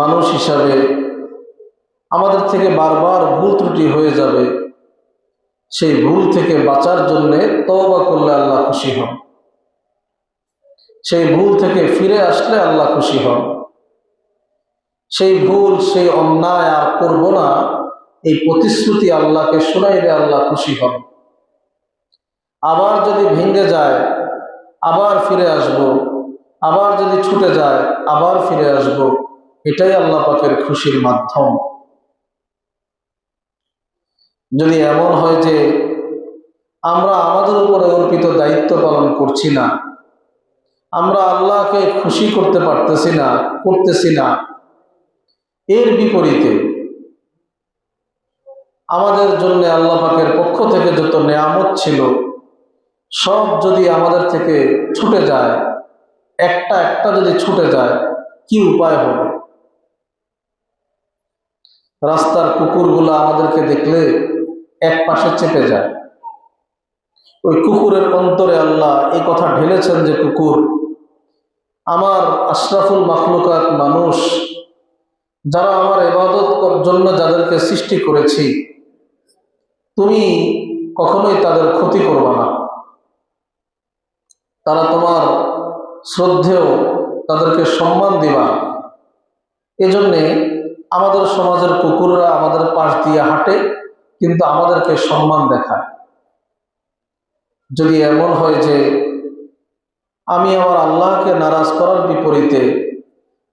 মানুষ হিসাবে আমাদের থেকে বারবার ভুল ত্রুটি হয়ে যাবে। সেই ভুল থেকে বাঁচার জন্য তওবা করলে আল্লাহ খুশি হন, সেই ভুল থেকে ফিরে আসলে আল্লাহ খুশি হন। সেই ভুল, সেই অন্যায় আর করব না, এই প্রতিশ্রুতি আল্লাহকে শোনাইলে আল্লাহ খুশি হন। আবার যদি ভেঙে যায় আবার ফিরে আসব, আবার যদি ছুটে যায় আবার ফিরে আসব, এটাই আল্লাহ পাকের খুশির মাধ্যম। যদি এমন হয় যে আমরা আমাদের উপরে অর্পিত দায়িত্ব পালন করছি না, আমরা আল্লাহকে খুশি করতে করতেছি না, এর বিপরীতে আমাদের জন্য আল্লাহ পাকের পক্ষ থেকে যত নেয়ামত ছিল সব যদি আমাদের থেকে ছুটে যায়, একটা একটা যদি ছুটে যায়, কি উপায় হবে? রাস্তার কুকুরগুলো আমাদেরকে দেখলে এক পাশে চেপে যায়। ওই কুকুরের অন্তরে আল্লাহ এই কথা ঢেলেছেন যে কুকুর, আমার আশরাফুল মাখলুকাত মানুষ, যারা আমার ইবাদত জন্য যাদেরকে সৃষ্টি করেছি, তুমি কখনোই তাদের ক্ষতি করবে না, তারা তোমার শ্রদ্ধেয়, তাদেরকে সম্মান দিবা। এজন্যে আমাদের সমাজের কুকুররা আমাদের পাশ দিয়ে হাঁটে, কিন্তু আমাদেরকে সম্মান দেখায়। যদি এমন হয় যে আমি আমার আল্লাহকে নারাজ করার বিপরীতে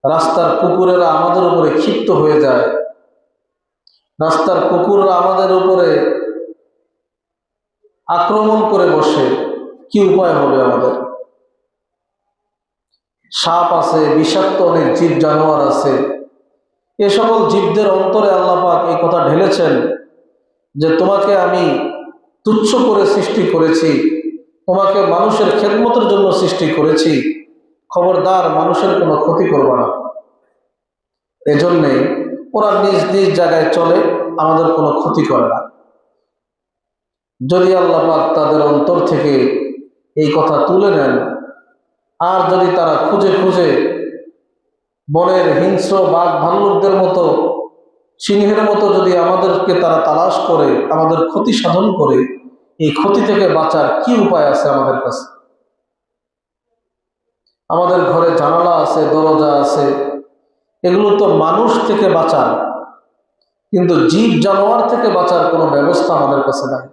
রাস্তার কুকুরেরা আমাদের উপরে ক্ষিপ্ত হয়ে যায়, রাস্তার কুকুররা আমাদের উপরে আক্রমণ করে বসে, কি উপায় হবে আমাদের? সাপ আছে, বিষাক্ত অনেক জীব জানোয়ার আছে, এ সকল জীবদের অন্তরে আল্লাহ পাক এই কথা ঢেলেছেন যে তোমাকে আমি তুচ্ছ করে সৃষ্টি করেছি, তোমাকে মানুষের খেদমতের জন্য সৃষ্টি করেছি, খবরদার মানুষের কোনো ক্ষতি করবে না। এজন্যে ওরা নিজ নিজ জায়গায় চলে, আমাদের কোনো ক্ষতি করে না। যদি আল্লাহ পাক তাদের অন্তর থেকে এই কথা তুলে নেন, আর যদি তারা খুঁজে খুঁজে বনের হিংস্র বাঘ ভাল্লুকদের মতো, সিংহের মতো যদি আমাদেরকে তারা তালাশ করে আমাদের ক্ষতি সাধন করে, এই ক্ষতি থেকে বাঁচার কি উপায় আছে আমাদের কাছে? আমাদের ঘরে জানালা আছে, দরজা আছে, এগুলো তো মানুষ থেকে বাঁচার, কিন্তু জীব জানোয়ার থেকে বাঁচার কোনো ব্যবস্থা আমাদের কাছে নাই।